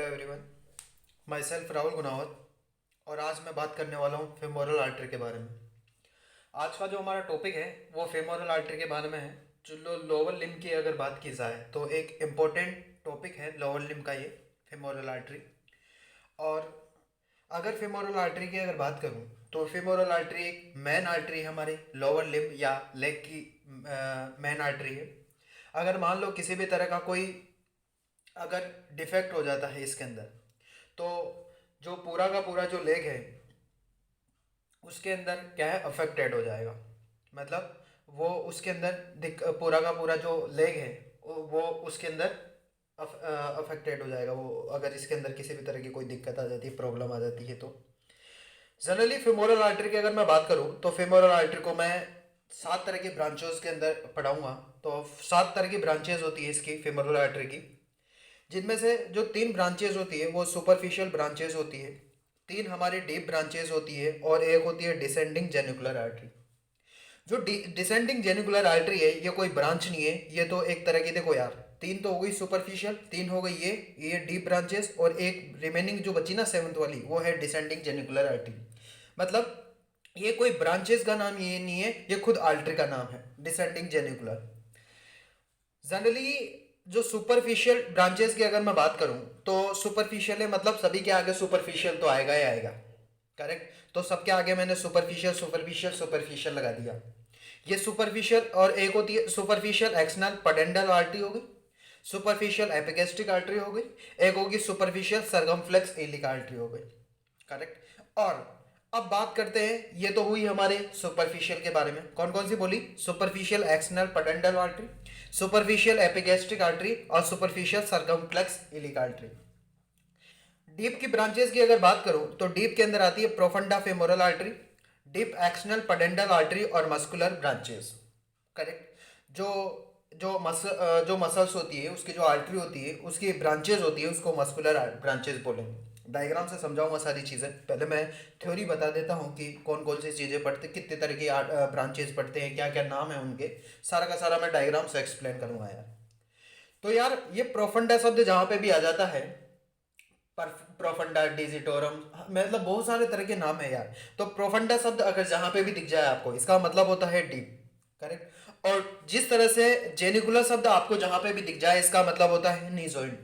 Everyone, my self Rahul Gunawat. और आज मैं बात करने वाला हूँ फेमोरल आर्टरी के बारे में। आज का जो हमारा टॉपिक है वो फेमोरल आर्टरी के बारे में है। जो लोअर लिम्ब की अगर बात की जाए तो एक इम्पोर्टेंट टॉपिक है लोअर लिम्ब का, ये फेमोरल आर्टरी। और अगर फेमोरल आर्टरी की अगर बात करूँ तो फेमोरल आर्टरी एक मेन आर्टरी है हमारे लोअर लिम्ब या लेग की मेन आर्टरी है। अगर मान लो किसी भी तरह का कोई अगर डिफेक्ट हो जाता है इसके अंदर, तो जो पूरा का पूरा जो लेग है उसके अंदर क्या है, अफेक्टेड हो जाएगा। मतलब वो उसके अंदर पूरा का पूरा जो लेग है वो उसके अंदर अफेक्टेड हो जाएगा। वो अगर इसके अंदर किसी भी तरह की कोई दिक्कत आ जाती है, प्रॉब्लम आ जाती है, तो जनरली फेमोरल आर्टरी की अगर मैं बात करूँ तो फेमोरल आर्टरी को मैं 7 तरह की ब्रांचेस के अंदर पढ़ाऊंगा। तो 7 तरह की ब्रांचेस होती है इसकी फेमोरल आर्टरी की, जिनमें से जो 3 ब्रांचेज होती है वो सुपरफिशियल ब्रांचेज होती है, 3 हमारी डीप ब्रांचेज होती है और एक होती है डिसेंडिंग जेनिकुलर आर्टरी। जो डिसेंडिंग जेनिकुलर आर्टरी है ये कोई ब्रांच नहीं है, ये तो एक तरह की, देखो यार, 3 तो हो गई सुपरफिशियल, 3 हो गई ये डीप ब्रांचेस, और एक रिमेनिंग जो बची ना 7th वाली वो है डिसेंडिंग जेनिकुलर आर्टरी। मतलब ये कोई ब्रांचेस का नाम ये नहीं है, ये खुद आर्टरी का नाम है, डिसेंडिंग जेनिकुलर। जनरली जो सुपरफिशियल ब्रांचेस की अगर मैं बात करूं तो सुपरफिशियल है, मतलब सभी के आगे सुपरफिशियल तो आएगा ही आएगा, करेक्ट। तो सबके आगे मैंने सुपरफिशियल सुपरफिशियल सुपरफिशियल लगा दिया। ये सुपरफिशियल, और एक होती है सुपरफिशियल एक्सटर्नल पेडेंटल आर्टरी हो गई, सुपरफिशियल एपिगेस्ट्रिक आर्टरी हो गई, एक होगी सुपरफिशियल सरकमफ्लेक्स इलिक आर्टरी हो गई, करेक्ट। और अब बात करते हैं, ये तो हुई हमारे सुपरफिशियल के बारे में। कौन कौन सी बोली? Superficial external pudendal artery, superficial epigastric artery और superficial circumflex iliac artery. Deep की ब्रांचेस की अगर बात करूं तो डीप के अंदर आती है profunda femoral artery, deep external pudendal artery और मस्कुलर ब्रांचेस, करेक्ट। जो मसल्स होती है उसकी जो आर्टरी होती है उसकी ब्रांचेस होती है, उसको मस्कुलर ब्रांचेस बोलेंगे। डायग्राम से समझाऊंगा सारी चीज़ें, पहले मैं थ्योरी बता देता हूँ कि कौन कौन सी चीज़ें पढ़ते, कितने तरह की ब्रांचेस पढ़ते हैं, क्या क्या नाम है उनके, सारा का सारा मैं डायग्राम से एक्सप्लेन करूंगा यार। तो यार ये प्रोफंडा शब्द जहाँ पे भी आ जाता है, प्रोफंडा डिजिटोरम, मतलब बहुत सारे तरह के नाम है यार। तो प्रोफंडा शब्द अगर जहाँ पे भी दिख जाए आपको, इसका मतलब होता है डीप, करेक्ट। और जिस तरह से जेनिकुलर शब्द आपको जहाँ पे भी दिख जाए इसका मतलब होता है नी जॉइंट।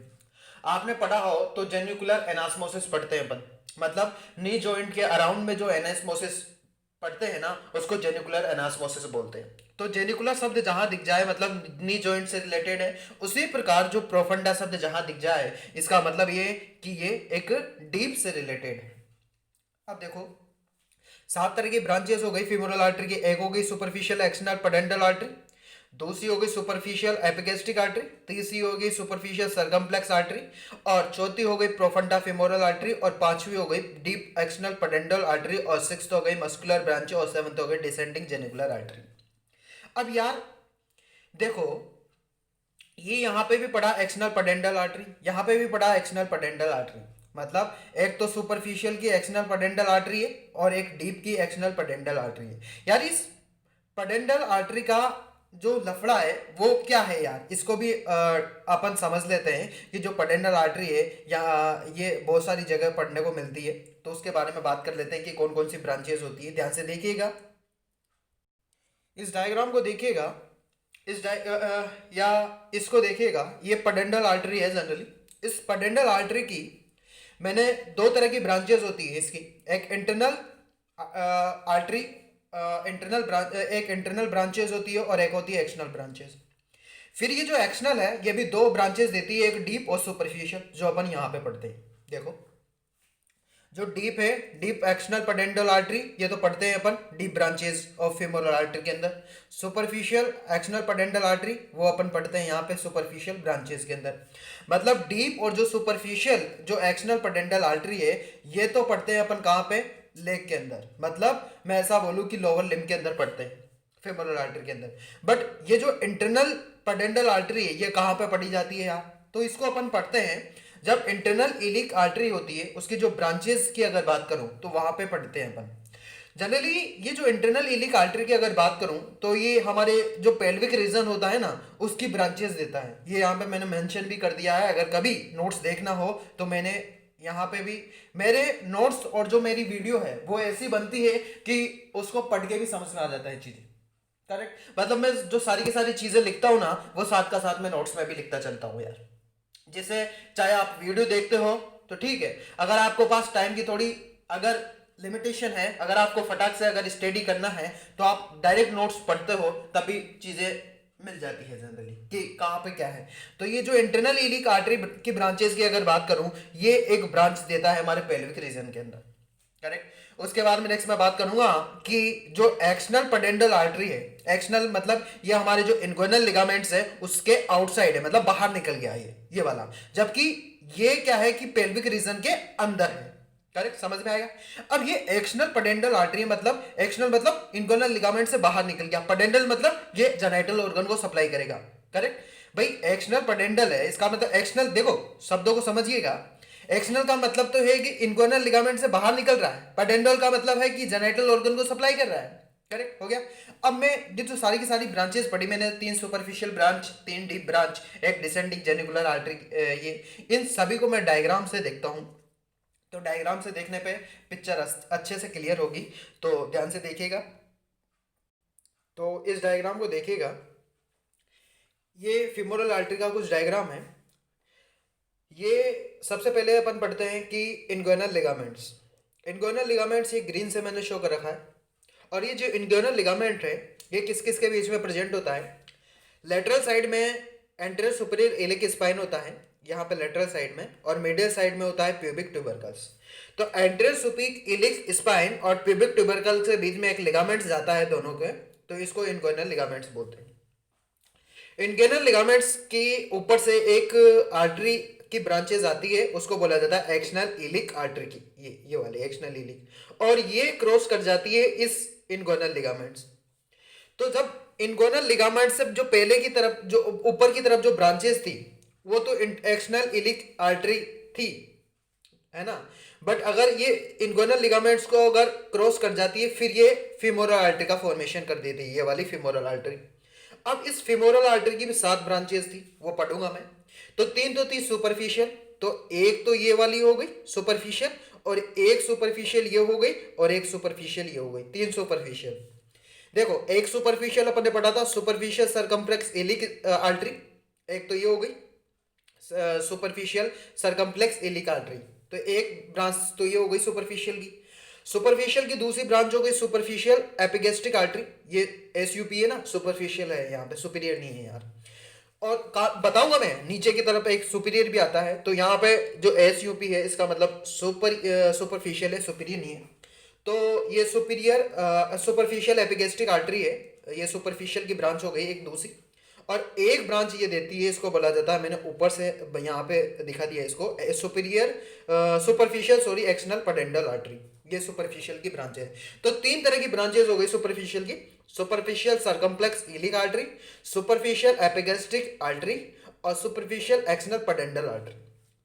आपने पढ़ा हो तो जेनिकुलर एनास्मोसिस पढ़ते हैं अपन, मतलब नी जॉइंट के अराउंड में जो एनास्मोसिस पढ़ते हैं ना उसको जेनिकुलर एनास्मोसिस बोलते हैं। तो जेनिकुलर शब्द जहां दिख जाए मतलब नी जॉइंट से रिलेटेड है। उसी प्रकार जो प्रोफंडा शब्द जहां दिख जाए इसका मतलब ये कि ये एक डीप से रिलेटेड है। अब देखो, 7 तरह की ब्रांचेस हो गई फीमोरल आर्टरी की। एक हो गई सुपरफिशियल एक्सटर्नल पेडेंटल आर्टरी, दूसरी हो गई सुपरफिशियल एपिगेस्ट्रिक आर्टरी, तीसरी हो गई सुपरफिशियल सरकमफ्लेक्स आर्टरी, और चौथी हो गई प्रोफंडा फेमोरल आर्टरी, और पांचवी हो गई डीप एक्सटर्नल पेडेंटल आर्टरी, और सिक्स्थ हो गई मस्कुलर ब्रांच, और सेवंथ हो गई डिसेंडिंग जेनिकुलर आर्टरी। अब यार देखो, ये यहाँ पे भी पढ़ा एक्सटर्नल पेडेंटल आर्टरी, यहाँ पे भी पढ़ा एक्सटर्नल पेडेंटल आर्टरी। मतलब एक तो सुपरफिशियल की एक्सटर्नल पेडेंटल आर्टरी है और एक डीप की एक्सटर्नल पेडेंटल आर्टरी है। यार इस पेडेंटल आर्टरी का जो लफड़ा है वो क्या है यार, इसको भी अपन समझ लेते हैं कि जो पेडेंटल आर्टरी है या ये बहुत सारी जगह पढ़ने को मिलती है, तो उसके बारे में बात कर लेते हैं कि कौन कौन सी ब्रांचेस होती है। ध्यान से देखिएगा, इस डायग्राम को देखिएगा, या इसको देखिएगा, ये पेडेंटल आर्टरी है जनरली। इस पेडेंटल आर्टरी की मैंने 2 तरह की ब्रांचेस होती है इसकी, एक इंटरनल आर्टरी, इंटरनल ब्रांच, एक इंटरनल ब्रांचेस होती है और एक होती है एक्सटर्नल ब्रांचेस। फिर ये जो एक्सटर्नल है ये भी 2 ब्रांचेस देती है, एक डीप और सुपरफिशियल, जो अपन यहाँ पे पढ़ते हैं। देखो, जो डीप है, डीप एक्सटर्नल पेडेंटल आर्टरी, ये तो पढ़ते हैं अपन deep branches of femoral artery के अंदर। सुपरफिशियल एक्सटर्नल पेडेंटल आर्टरी वो अपन पढ़ते हैं यहाँ पे सुपरफिशियल ब्रांचेस के अंदर। मतलब डीप और जो सुपरफिशियल जो एक्सटर्नल पेडेंटल आर्टरी है ये तो पढ़ते हैं अपन कहाँ पे, लेग के अंदर। मतलब मैं ऐसा बोलूँ कि लोअर लिम्ब के अंदर पढ़ते हैं फेमोरल आर्टरी के अंदर। बट ये जो इंटरनल पेडेंटल आर्टरी है ये कहाँ पे पढ़ी जाती है यार, तो इसको अपन पढ़ते हैं जब इंटरनल इलिक आर्टरी होती है उसकी जो ब्रांचेस की अगर बात करूं तो वहां पे पढ़ते हैं अपन। जनरली ये जो इंटरनल इलिक आर्टरी की अगर बात करूं तो ये हमारे जो पेल्विक रीजन होता है ना उसकी ब्रांचेस देता है। ये यहाँ पे मैंने मेंशन भी कर दिया है, अगर कभी नोट्स देखना हो तो मैंने यहाँ पे भी मेरे नोट्स और जो मेरी वीडियो है वो ऐसी बनती है कि उसको पढ़ के भी समझ में आ जाता है चीजें। करेक्ट, मतलब मैं जो सारी की सारी चीजें लिखता हूँ ना वो साथ का साथ मैं नोट्स में भी लिखता चलता हूँ यार। जैसे चाहे आप वीडियो देखते हो तो ठीक है, अगर आपको पास टाइम की थोड़ी अगर लिमिटेशन है, अगर आपको फटाक से अगर स्टडी करना है तो आप डायरेक्ट नोट्स पढ़ते हो तभी चीजें मिल जाती है जनरली कि कहाँ पे क्या है। तो ये जो इंटरनल इलिक आर्टरी की ब्रांचेस की अगर बात करूं, ये एक ब्रांच देता है हमारे पेल्विक रीजन के अंदर। करेक्ट, उसके बाद में नेक्स्ट मैं बात करूंगा कि जो एक्सटर्नल पेडेंडल आर्टरी है, एक्सटर्नल मतलब ये हमारे जो इंगुइनल लिगामेंट्स है उसके आउटसाइड है, मतलब बाहर निकल गया ये वाला, जबकि ये क्या है कि पेल्विक रीजन के अंदर है। करेक्ट, समझ में आएगा। अब ये एक्सटर्नल पेडेंडल आर्टरी मतलब एक्सटर्नल मतलब इंगुइनल लिगामेंट से बाहर निकल गया, पेडेंडल मतलब ये जेनाइटल ऑर्गन को सप्लाई करेगा। करेक्ट भाई, एक्सटर्नल पेडेंडल है इसका मतलब एक्सटर्नल, देखो शब्दों को समझिएगा। एक्सटर्नल का मतलब तो है कि इंगुइनल लिगामेंट से बाहर निकल रहा है, पेडेंडल का मतलब है कि जेनाइटल ऑर्गन को सप्लाई कर रहा है। करेक्ट हो गया। अब मैं ये जो सारी की सारी ब्रांचेस पढ़ी मैंने, 3 सुपरफिशियल ब्रांच, 3 डीप ब्रांच, एक डिसेंडिंग जेनिकुलर आर्टरी, ये इन सभी को मैं डायग्राम से देखता हूँ। तो डायग्राम से देखने पे पिक्चर अच्छे से क्लियर होगी, तो ध्यान से देखिएगा। तो इस डायग्राम को देखिएगा, ये फिमोरल आर्टरी का कुछ डायग्राम है। ये सबसे पहले अपन पढ़ते हैं कि इंगुइनल लिगामेंट्स। इंगुइनल लिगामेंट्स ये ग्रीन से मैंने शो कर रखा है। और ये जो इंगुइनल लिगामेंट है ये किस किस के बीच में प्रेजेंट होता है? लेटरल साइड में एंटेरियर सुपीरियर इलिक स्पाइन होता है यहाँ पे लेटरल साइड में, और मीडियल साइड में होता है प्यूबिक ट्यूबरकल्स। तो एंटेरियर सुपीरियर इलिक स्पाइन और प्यूबिक ट्यूबरकल्स के बीच में एक लिगामेंट्स जाता है दोनों के, तो इसको इंगुइनल लिगामेंट्स बोलते हैं। इंगुइनल लिगामेंट्स के ऊपर से एक आर्टरी की ब्रांचेस आती है, उसको बोला जाता है एक्सटर्नल इलिक आर्टरी की, ये वाली एक्सटर्नल इलिक, और ये क्रॉस कर जाती है इस इंगुइनल लिगामेंट्स। तो जब इंगुइनल लिगामेंट से जो पहले की तरफ जो ऊपर की तरफ जो ब्रांचेस थी वो तो एक्सटर्नल इलिक आर्टरी थी, है ना, बट अगर ये इंगुइनल लिगामेंट्स को अगर क्रॉस कर जाती है फिर ये फिमोरल आर्टरी का फॉर्मेशन कर देती है, ये वाली फिमोरल आर्टरी। अब इस फिमोरल आर्टरी की भी 7 ब्रांचेस थी, वो पढ़ूंगा मैं। तो 3 तो थी सुपरफिशियल, तो एक तो ये वाली हो गई सुपरफिशियल, और एक सुपरफिशियल ये हो गई, और एक सुपरफिशियल ये हो गई, 3 सुपरफिशियल। देखो एक सुपरफिशियल अपन ने पढ़ा था सुपरफिशियल सरकमफ्लेक्स इलिक आर्टरी, एक तो ये हो गई सुपरफिशियल सरकमफ्लेक्स इलिक आर्टरी, तो एक ब्रांच तो ये हो गई सुपरफिशियल की। सुपरफिशियल की दूसरी ब्रांच हो गई सुपरफिशियल एपिगेस्ट्रिक आर्टरी, ये एसयूपी है ना, सुपरफिशियल है यहाँ पे, सुपीरियर नहीं है यार। और बताऊंगा मैं, नीचे की तरफ एक सुपीरियर भी आता है, तो यहाँ पे जो एसयूपी है इसका मतलब सुपरफिशियल है, सुपीरियर नहीं है। तो ये सुपीरियर सुपरफिशियल एपिगेस्ट्रिक आर्टरी है, ये सुपरफिशियल की ब्रांच हो गई एक दूसरी। और एक ब्रांच ये देती है, इसको बोला जाता है, मैंने ऊपर से यहाँ पे दिखा दिया इसको, superior superficial sorry external pudendal artery, ये सुपरफिशियल की ब्रांच है। तो 3 तरह की ब्रांचेस हो गई सुपरफिशियल की, superficial circumflex iliac artery, superficial epigastric artery, और सुपरफिशियल एक्सटर्नल पेडेंडल आर्टरी।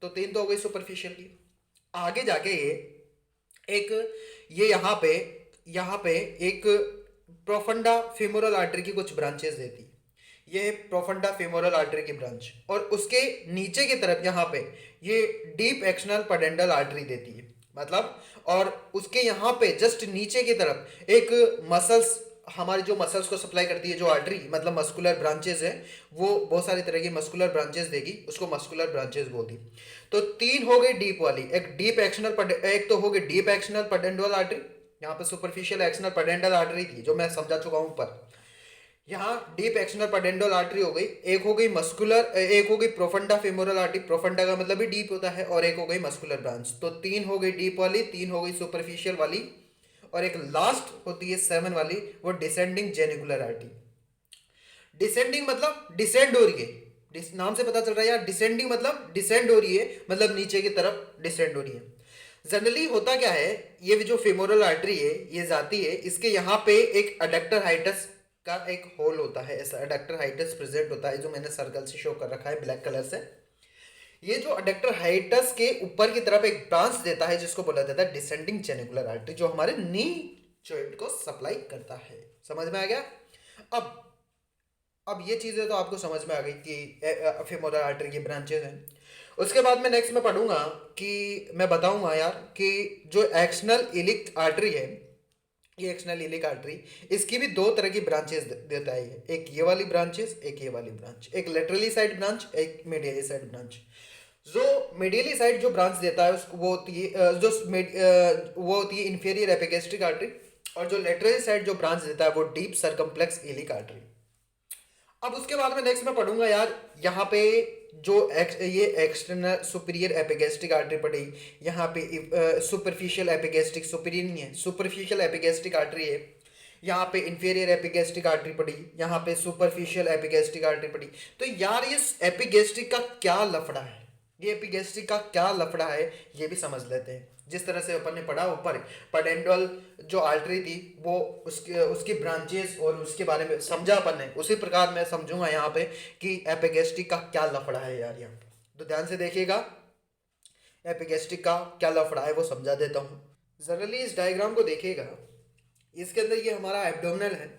तो 3 तो हो गई सुपरफिशियल की। आगे जाके एक ये यहाँ पे एक प्रोफंडा फेमोरल आर्टरी की कुछ ब्रांचेस देती है, ये प्रोफंडा फेमोरल आर्टरी की ब्रांच, और उसके नीचे की तरफ यहाँ पे ये डीप एक्सटर्नल पेडेंडल आर्टरी देती है, मतलब, और उसके यहाँ पे जस्ट नीचे की तरफ एक मसल्स, हमारे जो मसल्स को सप्लाई करती है जो आर्टरी, मतलब मस्कुलर ब्रांचेस है, वो बहुत सारी तरह की मस्कुलर ब्रांचेस देगी, उसको मस्कुलर ब्रांचेस बोलती। तो 3 हो गई डीप वाली, एक डीप एक्सटर्नल, एक तो हो गई डीप एक्सटर्नल पेडेंडल आर्टरी, यहाँ पे सुपरफिशियल एक्सटर्नल पेडेंडल आर्टरी थी जो मैं समझा चुका हूँ ऊपर। यहाँ डीप एक्सटर्नल पेडेंडल आर्टरी हो गई, एक हो गई मस्कुलर, एक हो गई प्रोफंडा फेमोरल आर्टरी, प्रोफंडा का मतलब भी डीप होता है, और एक हो गई मस्कुलर ब्रांच। तो 3 हो गई डीप वाली, 3 हो गई सुपरफिशियल वाली, और एक लास्ट होती है 7 वाली, वो डिसेंडिंग जेनिकुलर आर्टरी। डिसेंडिंग मतलब डिसेंड हो रही है, नाम से पता चल रहा है यार, डिसेंडिंग मतलब डिसेंड हो रही है, मतलब नीचे की तरफ डिसेंड हो रही है। जनरली होता क्या है, ये जो फेमोरल आर्टरी है ये जाती है, इसके यहाँ पे एक अडक्टर हाइटस का एक होल होता है, ऐसा अडक्टर हाइटस प्रेजेंट होता है, जो मैंने सर्कल से शो कर रखा है ब्लैक कलर से। ये जो अडक्टर हाइटस के ऊपर की तरफ एक ब्रांच देता है जिसको बोला जाता है डिसेंडिंग जेनिकुलर आर्टरी, जो हमारे नी जॉइंट को सप्लाई करता है। समझ में आ गया? अब ये चीज़ें तो आपको समझ में आ गई कि फेमोरल आर्टरी की ब्रांचेज हैं। उसके बाद में नेक्स्ट मैं पढ़ूंगा कि मैं बताऊंगा यार कि जो एक्सटर्नल इलिक आर्टरी है, ये एक्सटर्नल इलिक आर्टरी, इसकी भी दो तरह की ब्रांचेस देता है ये। एक ये वाली ब्रांचेस, एक ये वाली ब्रांच, एक लेटरली साइड ब्रांच, एक मीडियली साइड ब्रांच। जो मीडियली साइड जो ब्रांच देता है उसको वो होती है वो होती है इंफीरियर एपिगेस्ट्रिक आर्टरी, और जो लेटरली साइड जो ब्रांच देता है वो डीप सर्कम्प्लेक्स इलिक आर्टरी। अब उसके बाद में नेक्स्ट मैं पढ़ूंगा यार यहाँ पे जो ये एक्सटर्नल सुपीरियर एपिगेस्ट्रिक आर्टरी पड़ी, यहाँ पे सुपरफिशियल एपिगेस्ट्रिक, सुपीरियर नहीं है, सुपरफिशियल एपिगेस्ट्रिक आर्टरी है। यहाँ पे इंफीरियर एपिगेस्ट्रिक आर्टरी पड़ी, यहाँ पे सुपरफिशियल एपिगेस्ट्रिक आर्टरी पड़ी। तो यार ये एपिगेस्ट्रिक का क्या लफड़ा है, ये एपिगेस्ट्रिक का क्या लफड़ा है, ये भी समझ लेते हैं। जिस तरह से अपन ने पढ़ा ऊपर पेडेंटल जो आर्टरी थी वो उसकी ब्रांचेस और उसके बारे में समझा अपन ने, उसी प्रकार मैं समझूंगा यहाँ पे कि एपिगेस्ट्रिक का क्या लफड़ा है यार यहाँ पे। तो ध्यान से देखिएगा, एपिगेस्ट्रिक का क्या लफड़ा है वो समझा देता हूँ। जनरली इस डायग्राम को देखिएगा, इसके अंदर ये हमारा एब्डोमिनल है,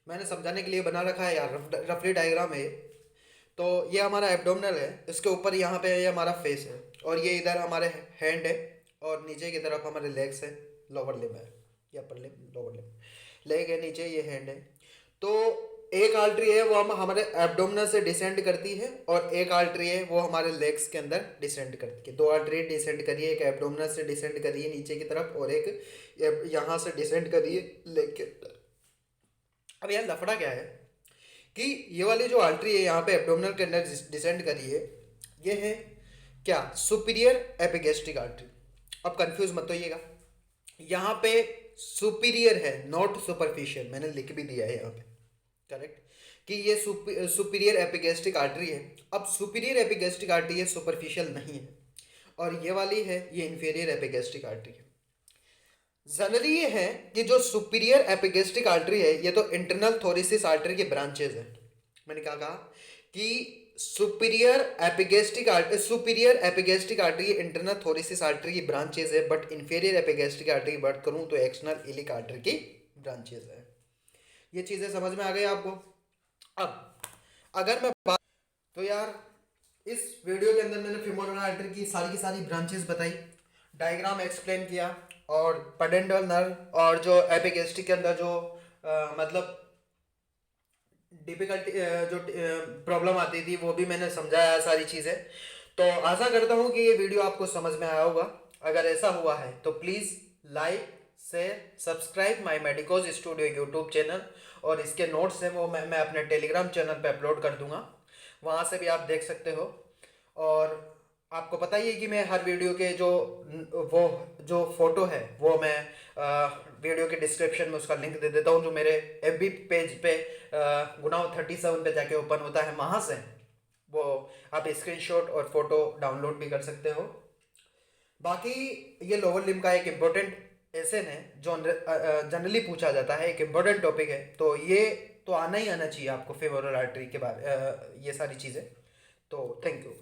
मैंने समझाने के लिए बना रखा है यार, रफली डायग्राम है। तो ये हमारा एब्डोमिनल है, इसके ऊपर यहाँ पे ये हमारा फेस है, और ये इधर हमारे हैंड है, और नीचे की तरफ हमारे लेग्स है, लोअर लिम्ब है, ये upper limb, lower limb, leg है नीचे, ये हैंड है। तो एक आर्टरी है वो हम हमारे एब्डोमिनल से डिसेंड करती है, और एक आर्टरी है वो हमारे लेग्स के अंदर डिसेंड करती है। दो आर्टरी डिसेंड करिए, एक एब्डोमिनल से डिसेंड करिए नीचे की तरफ, और एक यहाँ से डिसेंड करिए लेग के अंदर। अब यार लफड़ा क्या है कि ये वाली जो आर्टरी है यहाँ पे एब्डोमिनल के अंदर डिसेंड करी है, ये है क्या, सुपीरियर एपिगेस्ट्रिक आर्टरी। अब कंफ्यूज मत होइएगा, यहाँ पे सुपीरियर है, नॉट सुपरफिशियल, मैंने लिख भी दिया है यहाँ पे, करेक्ट, कि ये सुपीरियर एपिगेस्ट्रिक आर्टरी है। अब सुपीरियर एपिगेस्ट्रिक आर्टरी है, सुपरफिशियल नहीं है, और ये वाली है ये इंफीरियर एपिगेस्ट्रिक आर्टरी है। जनरली ये है कि जो सुपीरियर एपिगेस्ट्रिक आर्टरी है ये तो इंटरनल थोरेसिस आर्टरी के ब्रांचेस है। मैंने क्या कहा कि superior epigastric artery internal thoracic artery की ब्रांचेस है, बट इंफीरियर एपिगेस्ट्रिक आर्टरी की बात करूं तो एक्सटर्नल इलिक आर्टरी की ब्रांचेस है। ये चीजें समझ में आ गई आपको? अब अगर मैं बात, तो यार इस वीडियो के अंदर मैंने फेमोरल आर्टरी की सारी ब्रांचेस बताई, डायग्राम एक्सप्लेन किया, और पेडेंटल नर्व और जो एपिगेस्ट्रिक के अंदर जो मतलब डिफिकल्टी जो प्रॉब्लम आती थी वो भी मैंने समझाया सारी चीज़ें। तो आशा करता हूँ कि ये वीडियो आपको समझ में आया होगा। अगर ऐसा हुआ है तो please like, share, subscribe my medicos studio YouTube channel, और इसके नोट्स हैं वो मैं अपने टेलीग्राम चैनल पे अपलोड कर दूंगा, वहाँ से भी आप देख सकते हो। और आपको पता ही है कि मैं हर वीडियो के जो फोटो है वो मैं वीडियो के डिस्क्रिप्शन में उसका लिंक दे देता हूँ, जो मेरे एफबी पेज पे गुनाव 37 पे जाके ओपन होता है, वहाँ से वो आप स्क्रीनशॉट और फोटो डाउनलोड भी कर सकते हो। बाकी ये लोअर लिम्ब का एक इम्पोर्टेंट एसेन है जो जनरली पूछा जाता है, एक इम्पोर्टेंट टॉपिक है, तो ये तो आना ही आना चाहिए आपको फेमोरल आर्टरी के बारे ये सारी चीज़ें। तो थैंक यू।